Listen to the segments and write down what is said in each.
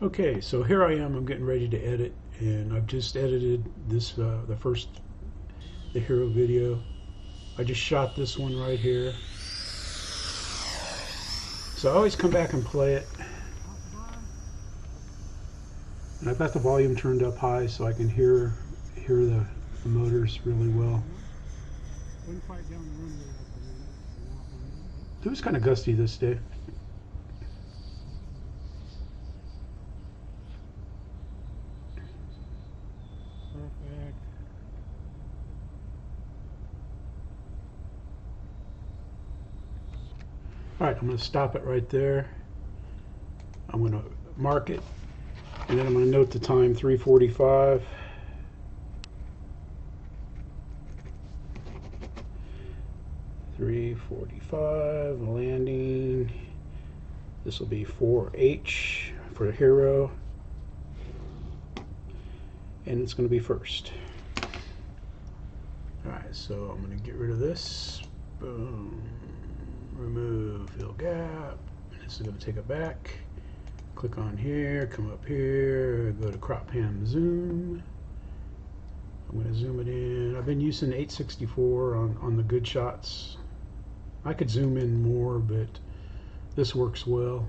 Okay, so here I am. I'm getting ready to edit, and I've just edited this the hero video. I just shot this one right here. So I always come back and play it, and I've got the volume turned up high so I can hear the motors really well. It was kind of gusty this day. Perfect. All right, I'm going to stop it right there. I'm going to mark it, and then I'm going to note the time, 3:45. Landing. This will be 4H for hero, and it's going to be first. Alright, so I'm going to get rid of this. Boom. Remove fill gap. This is going to take it back. Click on here, come up here, go to crop pan zoom. I'm going to zoom it in. I've been using 864 on the good shots. I could zoom in more, but this works well.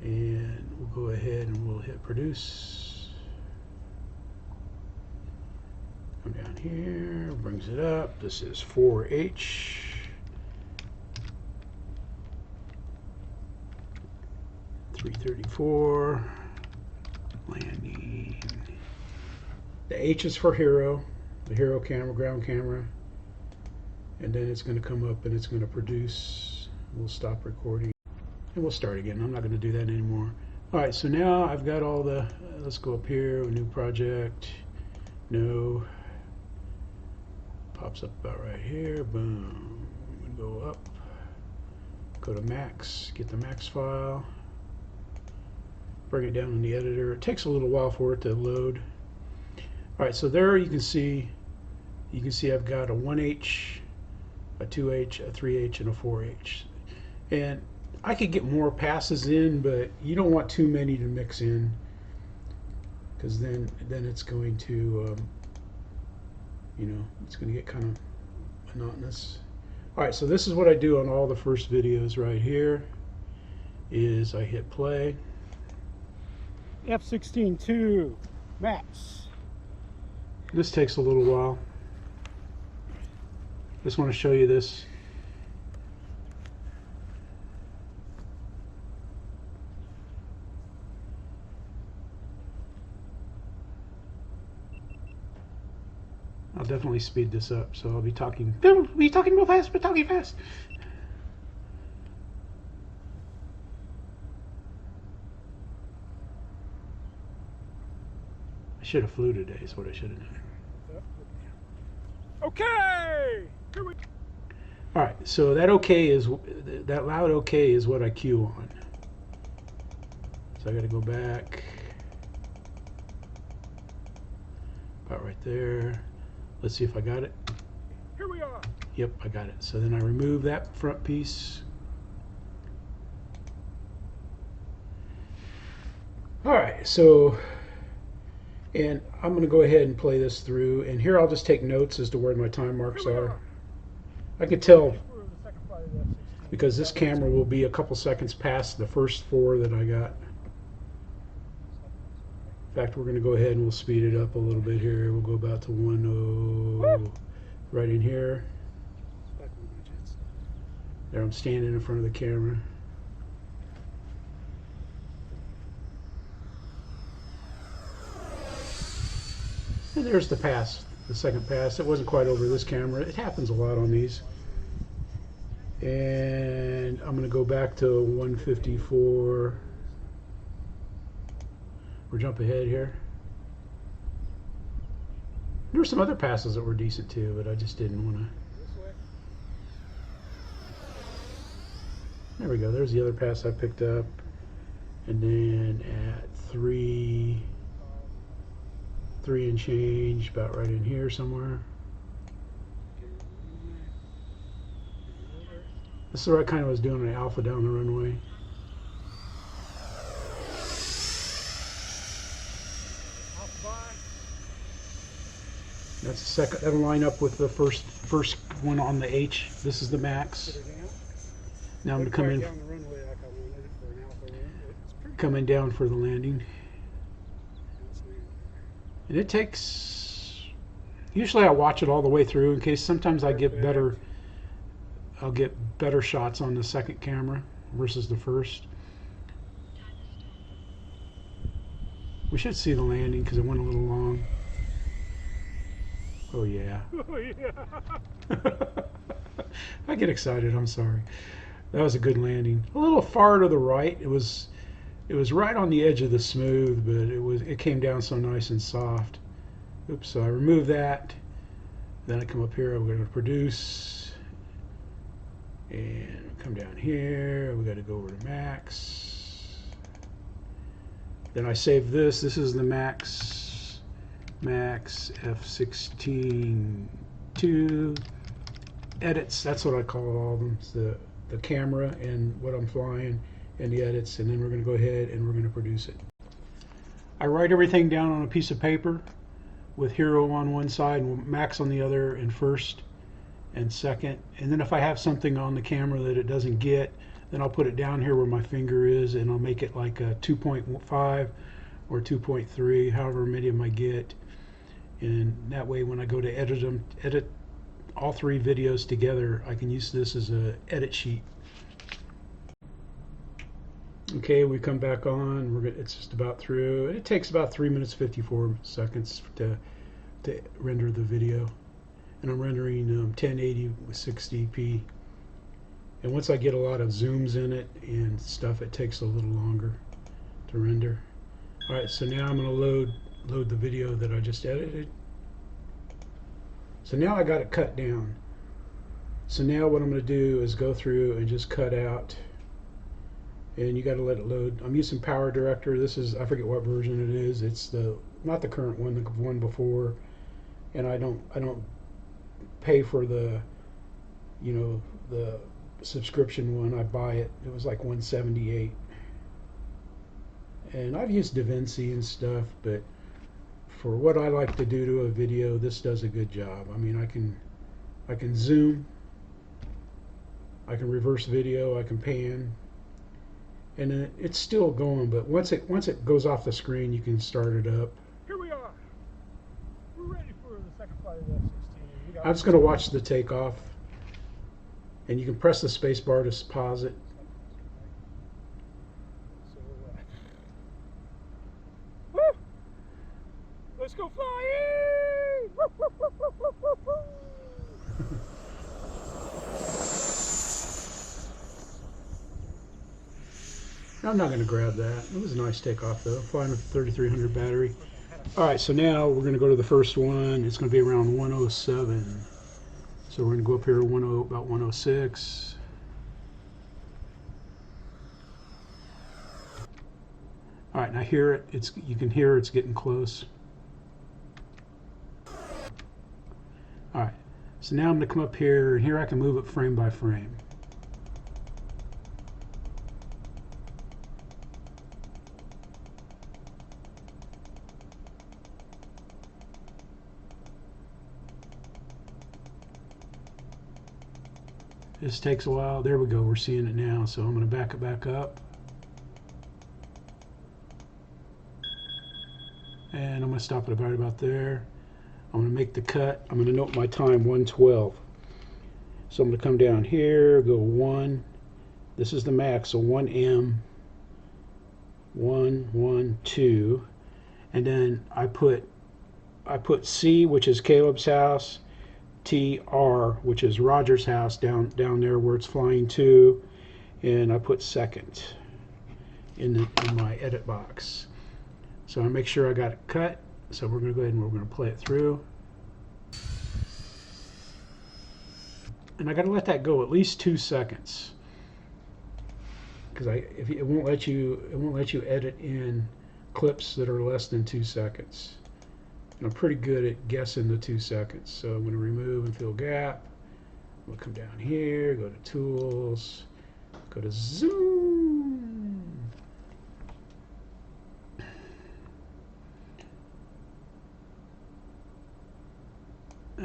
And we'll go ahead and we'll hit produce. Come down here, brings it up. This is 4H. .334 landing. The H is for hero, the hero camera, ground camera, and then it's going to come up and it's going to produce. We'll stop recording and we'll start again. I'm not going to do that anymore. All right, so now I've got all the, let's go up here, a new project, no, pops up about right here, boom, I'm going to go up, go to max, get the max file, bring it down in the editor. It takes a little while for it to load. All right, so there you can see I've got a 1H, a 2H, a 3H, and a 4H. And I could get more passes in, but you don't want too many to mix in, because then it's going to, it's going to get kind of monotonous. All right, so this is what I do on all the first videos right here, is I hit play. F16 2 max. This takes a little while. Just want to show you this. I'll definitely speed this up, so I'll be talking real fast, but talking fast. I should have flew today, is what I should have done. Okay! Here we go. Alright, so that loud okay is what I cue on. So I gotta go back. About right there. Let's see if I got it. Here we are. Yep, I got it. So then I remove that front piece. Alright, so, and I'm going to go ahead and play this through, and here I'll just take notes as to where my time marks are. I could tell because this camera will be a couple seconds past the first 4 that I got. In fact, we're going to go ahead and we'll speed it up a little bit here. We'll go about to 1:0 right in here. There, I'm standing in front of the camera. And there's the pass, the second pass. It wasn't quite over this camera. It happens a lot on these. And I'm going to go back to 154. Or jump ahead here. There were some other passes that were decent too, but I just didn't want to. There we go. There's the other pass I picked up. And then at 3 and change, about right in here somewhere. This is what I kind of was doing an alpha down the runway. That's the second. That'll line up with the first one on the H. This is the Max. Put her down. Now I'm going to come in, down the runway like I wanted it for an alpha run. It's pretty coming down for the landing. Let's land. And it takes, usually I watch it all the way through in case sometimes I get better, I'll get better shots on the second camera versus the first. We should see the landing because it went a little long. Oh yeah. Oh yeah. I get excited, I'm sorry. That was a good landing. A little far to the right. It was right on the edge of the smooth, but it came down so nice and soft. Oops, so I remove that. Then I come up here, we're gonna produce. And come down here, we gotta go over to Max. Then I save this. This is the Max F16 2 edits. That's what I call all of them. It's the camera and what I'm flying and the edits, and then we're going to go ahead and we're going to produce it. I write everything down on a piece of paper with hero on one side and Max on the other, and first and second. And then if I have something on the camera that it doesn't get, then I'll put it down here where my finger is, and I'll make it like a 2.5 or 2.3, however many of them I get. And that way when I go to edit all three videos together, I can use this as a edit sheet. Okay, we come back on. It's just about through. It takes about 3 minutes 54 seconds to render the video, and I'm rendering 1080 with 60p. And once I get a lot of zooms in it and stuff, it takes a little longer to render. All right, so now I'm going to load the video that I just edited. So now I got it cut down. So now what I'm going to do is go through and just cut out, and you got to let it load. I'm using PowerDirector. This is, I forget what version it is. It's not the current one, the one before. And I don't pay for the, the subscription one. I buy it. It was like $178. And I've used DaVinci and stuff, but for what I like to do to a video, this does a good job. I mean, I can zoom, I can reverse video, I can pan, and it's still going. But once it goes off the screen, you can start it up. Here we are. We're ready for the second flight of the F16. I'm just going to watch the takeoff, and you can press the space bar to pause it. Let's go flying! I'm not going to grab that. It was a nice takeoff though, flying with a 3300 battery. Alright, so now we're going to go to the first one. It's going to be around 107. So we're going to go up here about 106. Alright, now hear it. You can hear it's getting close. Alright, so now I'm going to come up here, and here I can move it frame by frame. This takes a while. There we go, we're seeing it now. So I'm going to back it back up. And I'm going to stop it about there. I'm going to make the cut. I'm going to note my time 112. So I'm going to come down here, go 1. This is the max, so 1M, 1, 1, 2. And then I put C, which is Caleb's house, TR, which is Roger's house, down there where it's flying to, and I put second in my edit box. So I make sure I got it cut. So we're going to go ahead and we're going to play it through. And I got to let that go at least 2 seconds, because it won't let you edit in clips that are less than 2 seconds. And I'm pretty good at guessing the 2 seconds. So I'm going to remove and fill gap. We'll come down here, go to tools, go to zoom.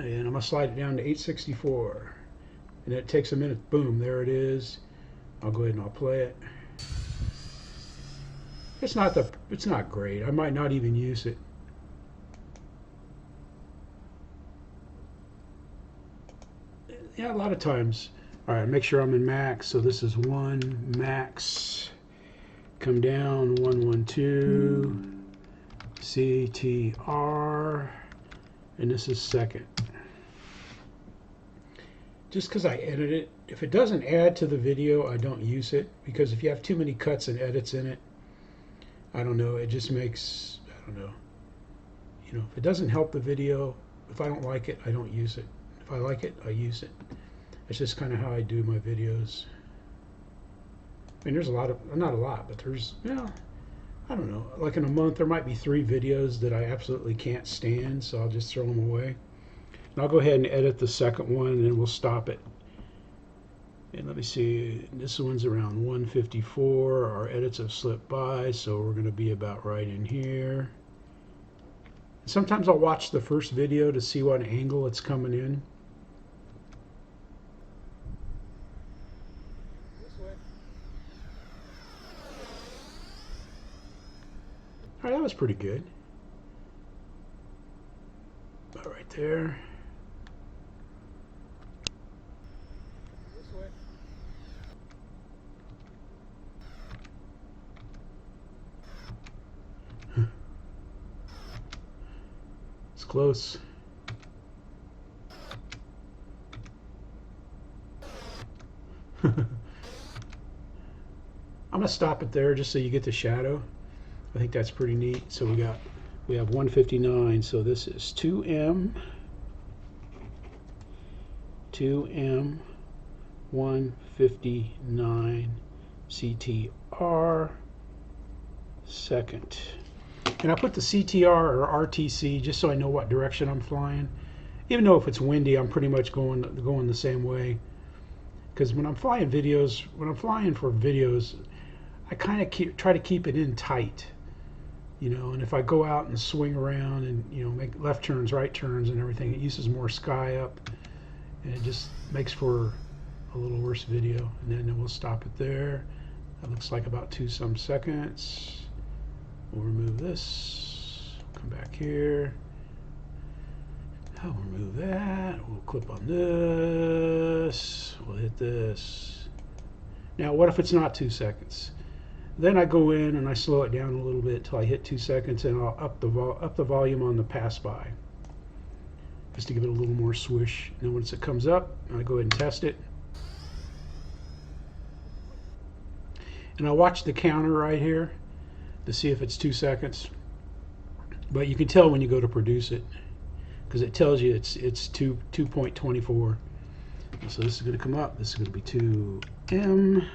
And I'm going to slide it down to 864. And it takes a minute. Boom, there it is. I'll go ahead and I'll play it. It's not great. I might not even use it. Yeah, a lot of times. All right, make sure I'm in max. So this is 1 max. Come down 112 CTR, and this is second. Just because I edit it, if it doesn't add to the video, I don't use it, because if you have too many cuts and edits in it, I don't know, it just makes, I don't know, if it doesn't help the video, if I don't like it, I don't use it. If I like it, I use it. It's just kind of how I do my videos. I mean, there's a lot of, not a lot, but there's, I don't know, like in a month there might be 3 videos that I absolutely can't stand, so I'll just throw them away. And I'll go ahead and edit the second one, and then we'll stop it. And let me see, this one's around 154. Our edits have slipped by, so we're going to be about right in here. Sometimes I'll watch the first video to see what angle it's coming in. All right, that was pretty good. About right there. It's close. I'm going to stop it there just so you get the shadow. I think that's pretty neat. So we have 159. So this is 2M 159 CTR second. And I put the CTR or RTC just so I know what direction I'm flying. Even though if it's windy, I'm pretty much going the same way. Because when I'm flying for videos, I kind of try to keep it in tight. And if I go out and swing around and make left turns, right turns, and everything, it uses more sky up, and it just makes for a little worse video. And then we'll stop it there. That looks like about 2 some seconds. We'll remove this. Come back here. I'll remove that. We'll clip on this. We'll hit this. Now, what if it's not 2 seconds? Then I go in and I slow it down a little bit till I hit 2 seconds, and I'll up the volume on the pass by, just to give it a little more swish. And then once it comes up, I go ahead and test it. And I'll watch the counter right here to see if it's 2 seconds. But you can tell when you go to produce it, because it tells you it's 2.24. So this is going to come up. This is going to be 2M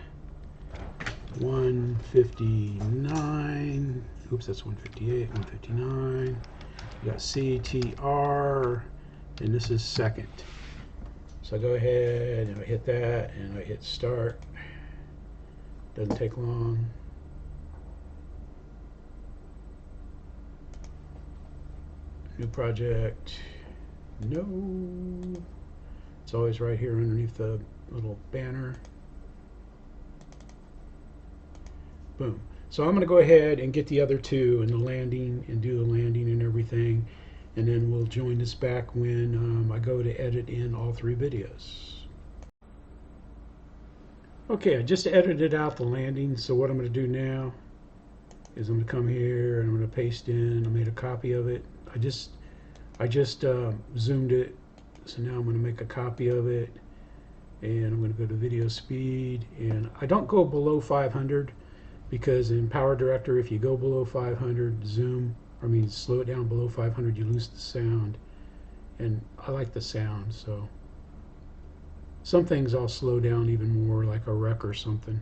159. Oops, that's 158. 159. You got CTR, and this is second. So I go ahead and I hit that, and I hit start. Doesn't take long. New project. No. It's always right here underneath the little banner. Boom. So I'm going to go ahead and get the other 2 and the landing, and do the landing and everything. And then we'll join this back when I go to edit in all 3 videos. Okay, I just edited out the landing. So what I'm going to do now is I'm going to come here and I'm going to paste in. I made a copy of it. I just zoomed it, so now I'm going to make a copy of it, and I'm going to go to video speed, and I don't go below 500, because in PowerDirector, if you go below 500, slow it down below 500, you lose the sound, and I like the sound, so some things I'll slow down even more, like a wreck or something.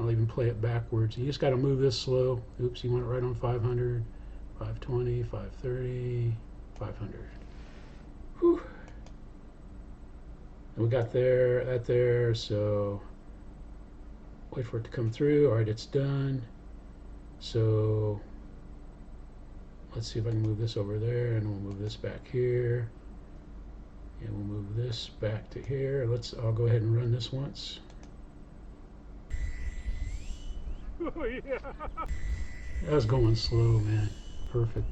I'll even play it backwards. You just got to move this slow. Oops, you want it right on 500, 520, 530, 500. Whew. And we got that there, so wait for it to come through. All right, it's done. So let's see if I can move this over there, and we'll move this back here, and we'll move this back to here. I'll go ahead and run this once. Oh, yeah. That was going slow, man. Perfect.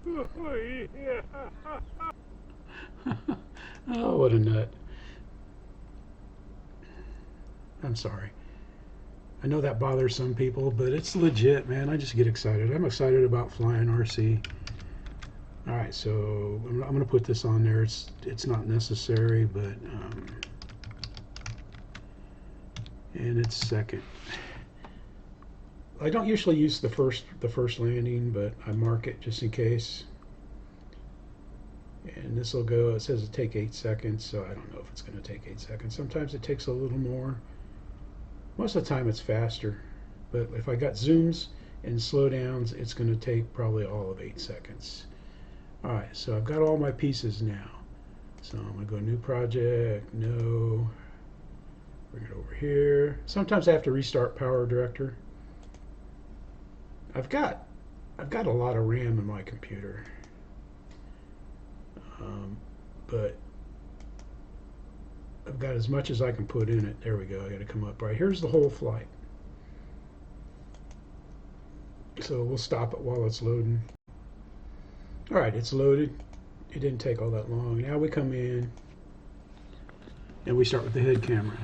Oh, yeah. Oh, what a nut. I'm sorry. I know that bothers some people, but it's legit, man. I just get excited. I'm excited about flying RC. All right, so I'm going to put this on there. It's not necessary, but and it's second. I don't usually use the first landing, but I mark it just in case. And this will go. It says it take 8 seconds, so I don't know if it's going to take 8 seconds. Sometimes it takes a little more. Most of the time it's faster, but if I got zooms and slowdowns, it's going to take probably all of 8 seconds. All right, so I've got all my pieces now. So I'm going to go new project, no, bring it over here. Sometimes I have to restart PowerDirector. I've got a lot of RAM in my computer, but I've got as much as I can put in it. There we go. I got to come up right. Here's the whole flight. So we'll stop it while it's loading. All right, it's loaded. It didn't take all that long. Now we come in and we start with the head camera.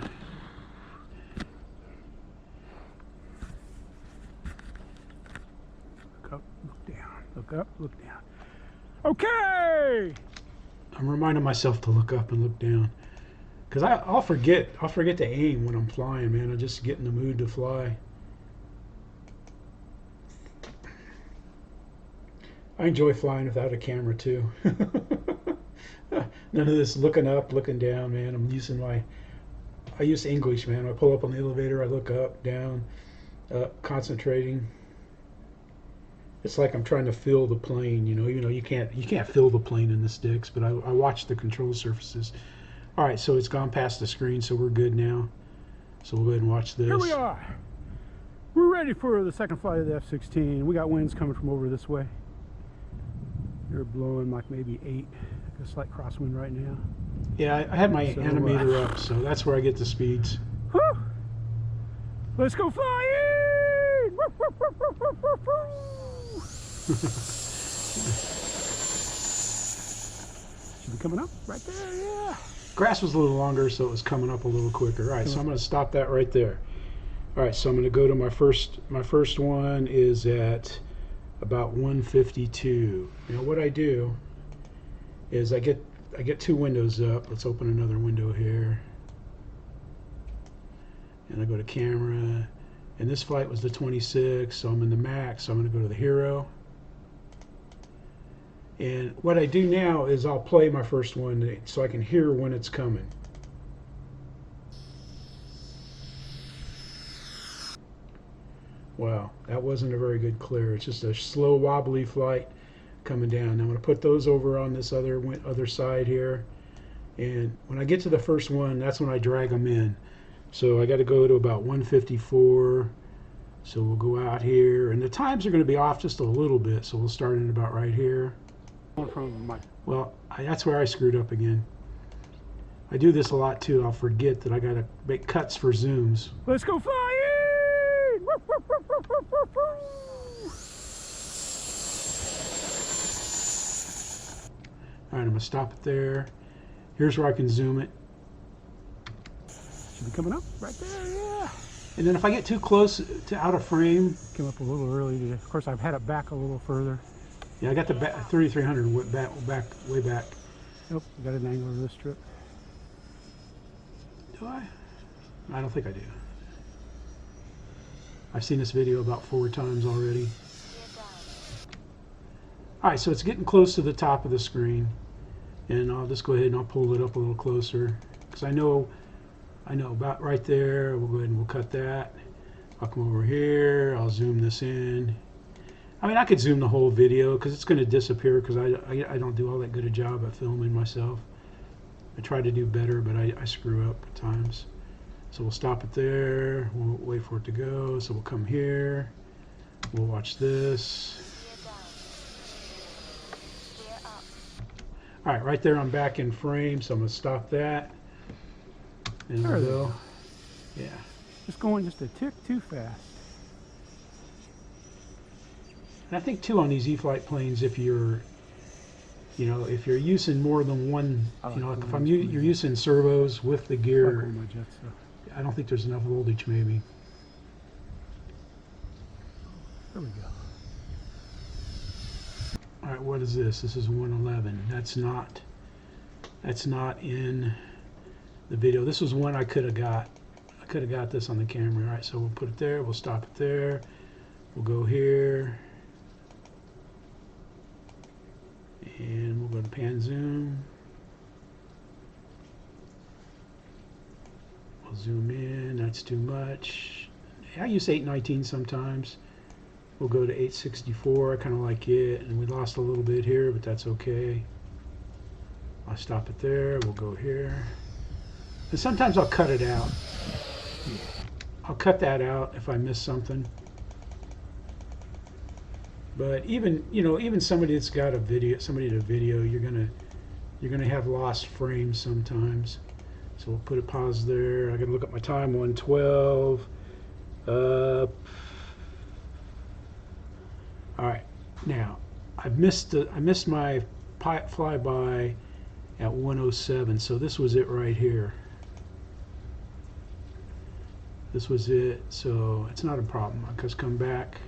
Look up, look down. Look up, look down. Okay! I'm reminding myself to look up and look down. Because I'll forget to aim when I'm flying, man. I just get in the mood to fly. I enjoy flying without a camera too. None of this looking up, looking down, man. I use English, man. I pull up on the elevator, I look up, down, up, concentrating. It's like I'm trying to feel the plane, you know. You can't feel the plane in the sticks, but I watch the control surfaces. All right, so it's gone past the screen, so we're good now. So we'll go ahead and watch this. Here we are. We're ready for the second flight of the F16. We got winds coming from over this way. They're blowing like maybe 8, a slight crosswind right now. Yeah, I had my animator up, so that's where I get the speeds. Whew. Let's go flying! Should be coming up right there, yeah. Grass was a little longer, so it was coming up a little quicker. All right, so I'm going to stop that right there. All right, so I'm going to go to my first one is at about 152. Now what I do is I get 2 windows up. Let's open another window here. And I go to camera. And this flight was the 26, so I'm in the max, so I'm going to go to the hero. And what I do now is I'll play my first one so I can hear when it's coming. Wow, that wasn't a very good clear. It's just a slow, wobbly flight coming down. Now I'm going to put those over on this other side here. And when I get to the first one, that's when I drag them in. So I got to go to about 154. So we'll go out here. And the times are going to be off just a little bit. So we'll start in about right here. Well, that's where I screwed up again. I do this a lot too. I'll forget that I got to make cuts for zooms. Let's go flying! All right, I'm going to stop it there. Here's where I can zoom it. Should be coming up right there, yeah. And then if I get too close to out of frame. Came up a little early today. Of course, I've had it back a little further. Yeah, I got the 3300 way back. Nope, got an angle of this trip. Do I? I don't think I do. I've seen this video about 4 times already. Alright, so it's getting close to the top of the screen. And I'll just go ahead and I'll pull it up a little closer. Because I know about right there. We'll go ahead and we'll cut that. I'll come over here. I'll zoom this in. I mean, I could zoom the whole video because it's going to disappear because I don't do all that good a job at filming myself. I try to do better, but I screw up at times. So we'll stop it there. We'll wait for it to go. So we'll come here. We'll watch this. All right, right there I'm back in frame, so I'm going to stop that. And There we'll they go. go. Yeah. It's going just a tick too fast. And I think too on these e-flite planes, if you're, if you're using more than one, like if you're using servos with the I like gear, all my jets though. I don't think there's enough voltage maybe. There we go. All right, what is this? This is 111. That's not in the video. This was one I could have got. I could have got this on the camera. All right, so we'll put it there. We'll stop it there. We'll go here. And we'll go to pan zoom. We'll zoom in. That's too much. I use 819 sometimes. We'll go to 864. I kind of like it. And we lost a little bit here, but that's okay. I'll stop it there. We'll go here. And sometimes I'll cut it out. I'll cut that out if I miss something. But even somebody that's got a video, you're gonna have lost frames sometimes. So we'll put a pause there. I gotta look at my time. 112. All right. Now I missed my flyby at 107. So this was it right here. This was it. So it's not a problem. I just come back.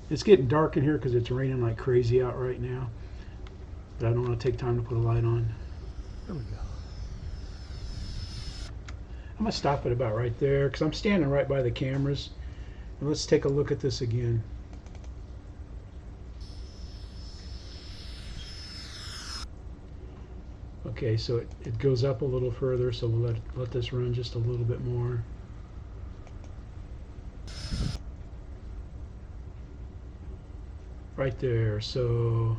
It's getting dark in here because it's raining like crazy out right now. But I don't want to take time to put a light on. There we go. I'm going to stop it about right there because I'm standing right by the cameras. And let's take a look at this again. Okay, so it goes up a little further, so we'll let this run just a little bit more. Right there. So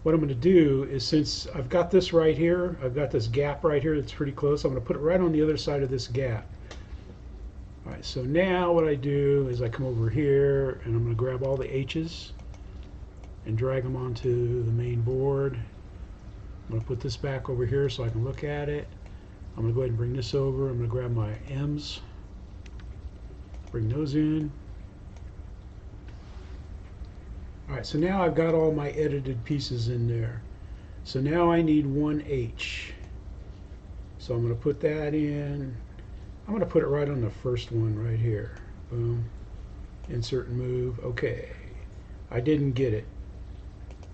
what I'm going to do is, since I've got this right here, I've got this gap right here that's pretty close, I'm going to put it right on the other side of this gap. All right, so now what I do is I come over here and I'm going to grab all the H's and drag them onto the main board. I'm going to put this back over here so I can look at it. I'm going to go ahead and bring this over. I'm going to grab my M's, bring those in. All right, so now I've got all my edited pieces in there. So now I need one H. So I'm going to put that in. I'm going to put it right on the first one right here. Boom. Insert and move. Okay. I didn't get it.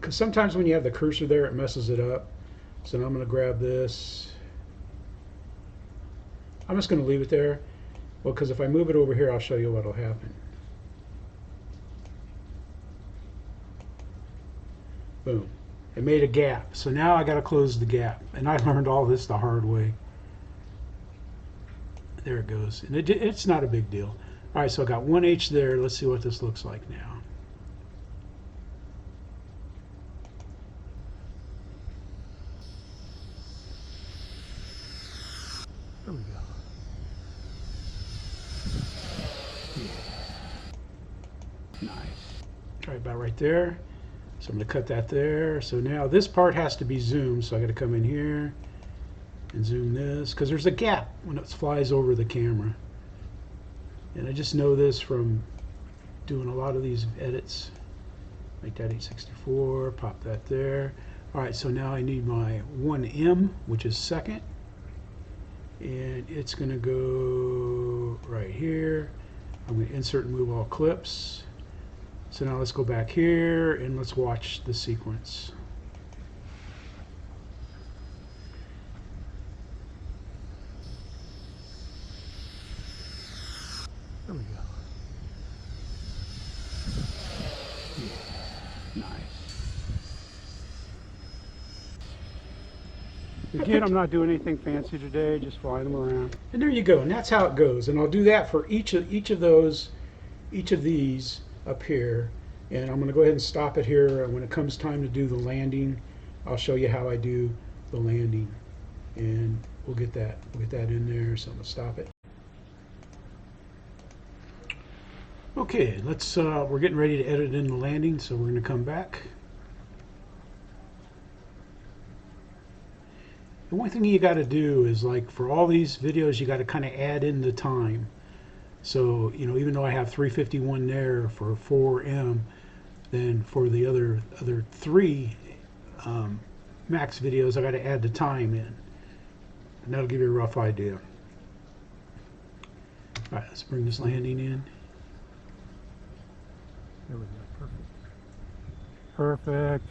Because sometimes when you have the cursor there, it messes it up. So now I'm going to grab this. I'm just going to leave it there. Well, because if I move it over here, I'll show you what will happen. Boom. It made a gap. So now I got to close the gap. And I learned all this the hard way. There it goes. And it's not a big deal. All right, so I got one H there. Let's see what this looks like now. There we go. Yeah. Nice. Try about right there. So I'm going to cut that there. So now this part has to be zoomed. So I got to come in here and zoom this, because there's a gap when it flies over the camera. And I just know this from doing a lot of these edits. Make that 864, pop that there. All right, so now I need my 1M, which is second. And it's going to go right here. I'm going to insert and move all clips. So now let's go back here and let's watch the sequence. There we go. Yeah. Nice. Again, I'm not doing anything fancy today, just flying them around. And there you go, and that's how it goes. And I'll do that for each of these up here. And I'm going to go ahead and stop it here. And when it comes time to do the landing, I'll show you how I do the landing. And we'll get that in there. So I'm going to stop it. Okay, we're getting ready to edit in the landing, so we're going to come back. The one thing you got to do is, like, for all these videos, you got to kind of add in the time. So, you know, even though I have 351 there for 4M, then for the other three max videos, I got to add the time in. And that'll give you a rough idea. All right, let's bring this landing in. There we go. Perfect. Perfect.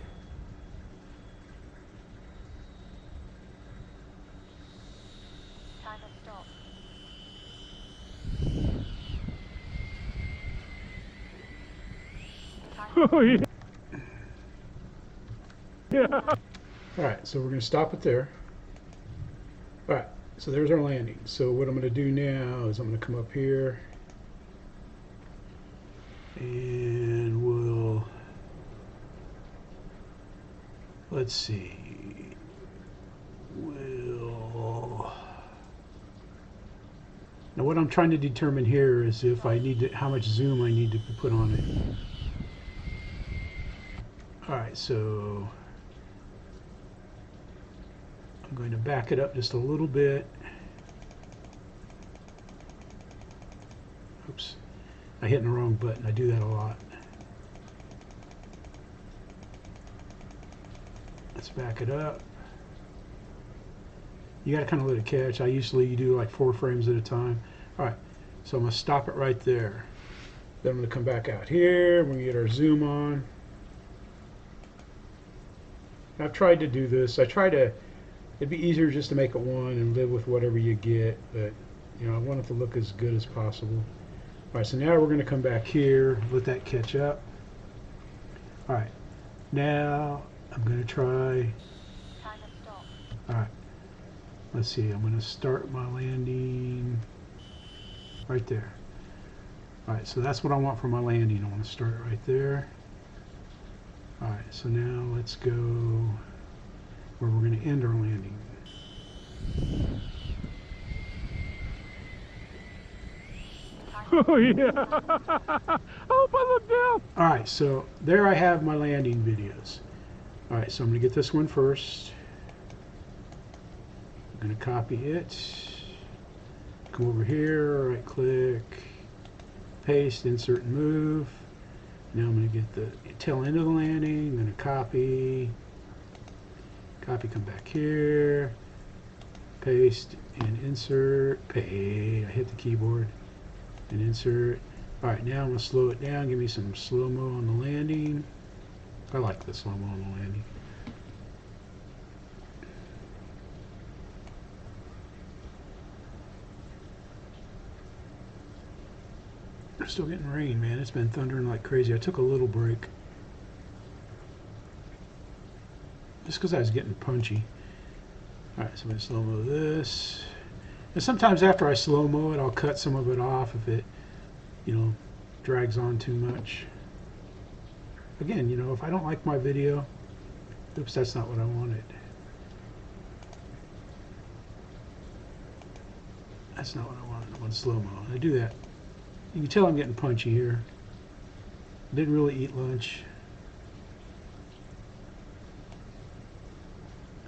Timer stop. Oh yeah. Yeah. All right, so we're going to stop it there. All right, so there's our landing. So what I'm going to do now is I'm going to come up here and we'll, let's see, now what I'm trying to determine here is if I need to, how much zoom I need to put on it. All right, so I'm going to back it up just a little bit. Oops, I hit the wrong button. I do that a lot. Let's back it up. You got to kind of let it catch. I usually do like 4 frames at a time. All right, so I'm going to stop it right there. Then I'm going to come back out here. We're going to get our zoom on. I've tried to do this. it'd be easier just to make it 1 and live with whatever you get, but you know, I want it to look as good as possible. All right, so now we're going to come back here, let that catch up. All right, now I'm going to try. Timer stop. All right, let's see. I'm going to start my landing right there. All right, so that's what I want for my landing. I want to start it right there. All right, so now let's go where we're going to end our landing. Oh yeah. I hope I look down. All right, so there I have my landing videos. All right, so I'm going to get this one first. I'm going to copy it. Come over here, right click, paste, insert and move. Now I'm going to get the tail end of the landing. I'm going to copy, come back here, paste and insert, I hit the keyboard and insert. All right, now I'm going to slow it down, give me some slow-mo on the landing. I like the slow-mo on the landing. I'm still getting rain, man. It's been thundering like crazy. I took a little break just because I was getting punchy. All right, so I'm going to slow-mo this. And sometimes after I slow-mo it, I'll cut some of it off if it, you know, drags on too much. Again, you know, if I don't like my video, oops, that's not what I wanted. That's not what I wanted. I want slow-mo. I do that. You can tell I'm getting punchy here. Didn't really eat lunch.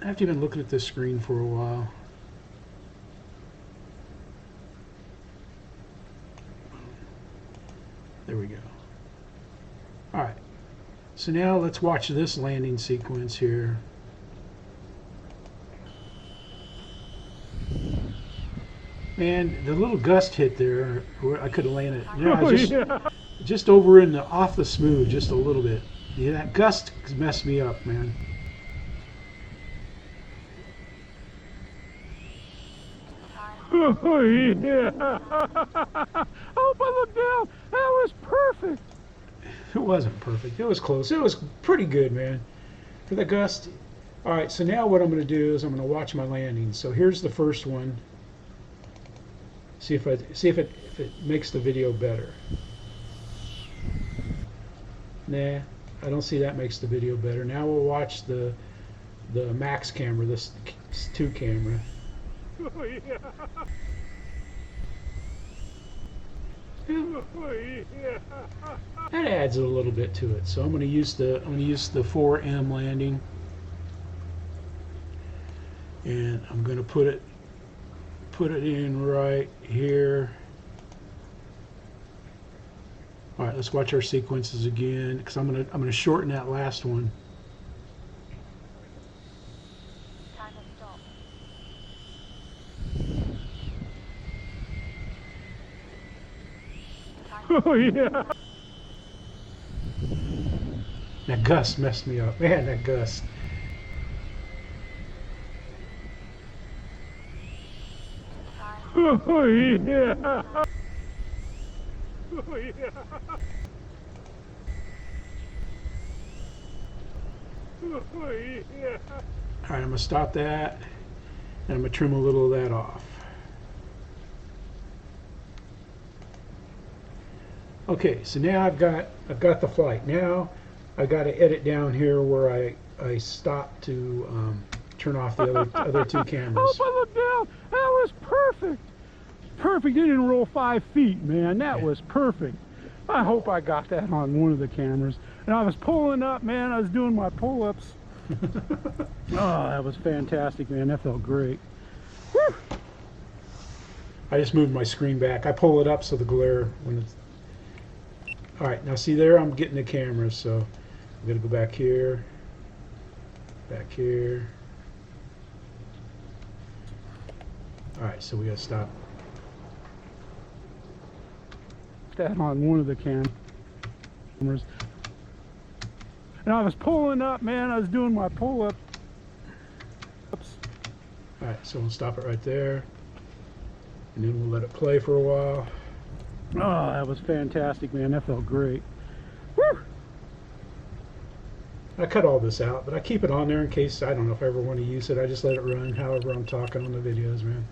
After you've been looking at this screen for a while. There we go. All right. So now let's watch this landing sequence here. Man, the little gust hit there, where I could have landed. Yeah, just over in the off the smooth, just a little bit. Yeah, that gust messed me up, man. Oh yeah. I hope I look down. That was perfect. It wasn't perfect. It was close. It was pretty good, man. For the gust. All right, so now what I'm going to do is I'm going to watch my landing. So here's the first one. See if it makes the video better. Nah, I don't see that makes the video better. Now we'll watch the max camera, this 2 camera. Oh yeah. Oh yeah. That adds a little bit to it. So I'm going to use the 4M landing. and I'm going to put it in right here. All right, let's watch our sequences again, because I'm gonna shorten that last one. Timer stop. Oh yeah. That gust messed me up. Man, that gust. Oh yeah. Oh yeah. Oh yeah. All right, I'm gonna stop that, and I'm gonna trim a little of that off. Okay, so now I've got the flight. Now I got to edit down here where I stopped to turn off the other two I cameras. hope I look down. That was perfect. Perfect. It didn't roll 5 feet, man. That was perfect. I hope I got that on one of the cameras. And I was pulling up, man. I was doing my pull-ups. Oh, that was fantastic, man. That felt great. Whew. I just moved my screen back. I pull it up so the glare when it's. All right, now see there, I'm getting the camera, so I'm gonna go back here, All right, so we gotta stop. That on one of the cameras. And I was pulling up, man. I was doing my pull-ups. All right, so we'll stop it right there, and then we'll let it play for a while. Oh, that was fantastic, man. That felt great. Woo! I cut all this out, but I keep it on there in case, I don't know if I ever want to use it. I just let it run however I'm talking on the videos, man.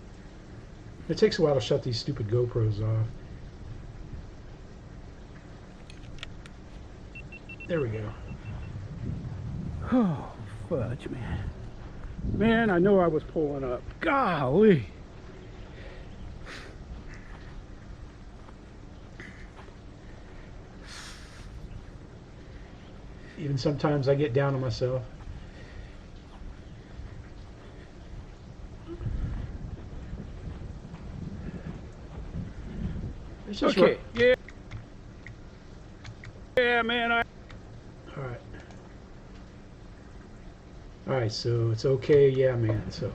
It takes a while to shut these stupid GoPros off. There we go. Oh, fudge, man. Man, I know I was pulling up. Golly. Even sometimes I get down on myself. It's just Okay, yeah. Yeah, man, All right. All right, so it's okay, yeah, man. So.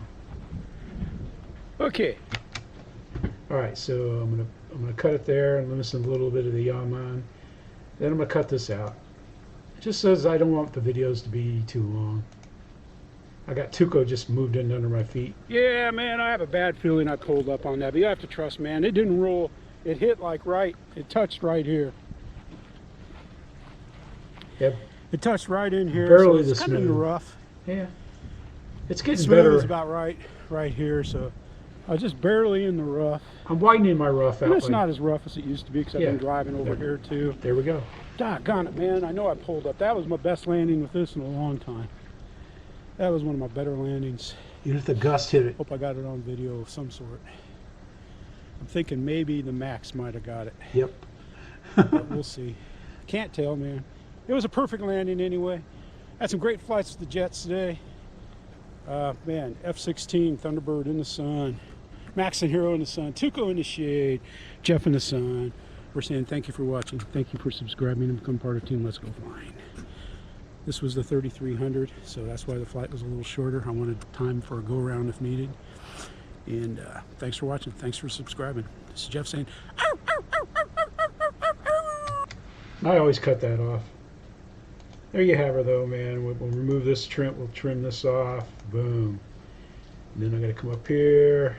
Okay. All right, so I'm gonna cut it there and listen a little bit of the Yaman. Then I'm gonna cut this out. It just says I don't want the videos to be too long. I got Tuco just moved in under my feet. Yeah, man, I have a bad feeling I pulled up on that, but you have to trust, man. It didn't roll. It hit like right. It touched right here. Yep. It touched right in here. Barely so it's the kind of in the smooth. rough. Yeah. It's getting Smooth better. is about right here, so I was just barely in the rough. I'm widening my rough out. And it's like- not as rough as it used to be because I've been driving over here too. There we go. Doggone it, man. I know I pulled up. That was my best landing with this in a long time. That was one of my better landings. Even if the gust hit it. Hope I got it on video of some sort. I'm thinking maybe the Max might have got it. Yep. But we'll see. Can't tell, man. It was a perfect landing anyway. Had some great flights with the jets today. Man, F16, Thunderbird in the sun. Max and Hero in the sun. Tuco in the shade. Jeff in the sun. We're saying thank you for watching. Thank you for subscribing and become part of Team Let's Go Flying. This was the 3300, so that's why the flight was a little shorter. I wanted time for a go-around if needed. And thanks for watching. Thanks for subscribing. This is Jeff saying, ow, ow, ow, ow, ow, ow, ow, ow. I always cut that off. There you have her, though, man. We'll remove this trim. We'll trim this off. Boom. And then I got to come up here.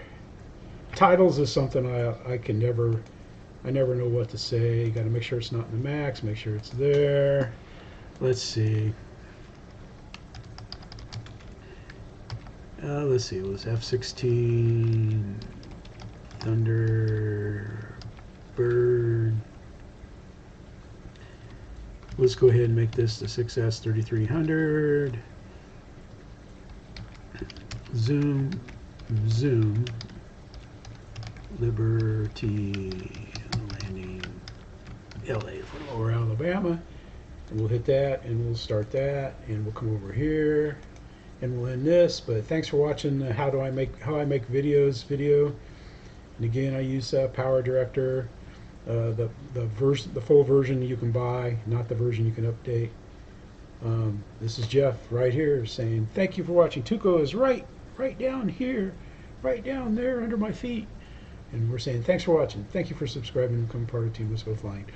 Titles is something I never know what to say. You got to make sure it's not in the Max. Make sure it's there. Let's see. Let's see. It was F16, Thunderbird. Let's go ahead and make this the 6S 3300. Zoom, Liberty, landing, LA for Lower Alabama. And we'll hit that, and we'll start that, and we'll come over here, and we'll end this. But thanks for watching the how I make videos video. And again, I use PowerDirector, the full version you can buy, not the version you can update. This is Jeff right here saying thank you for watching. Tuco is right down here, right down there under my feet. And we're saying thanks for watching. Thank you for subscribing and becoming part of Team Wisco Flying.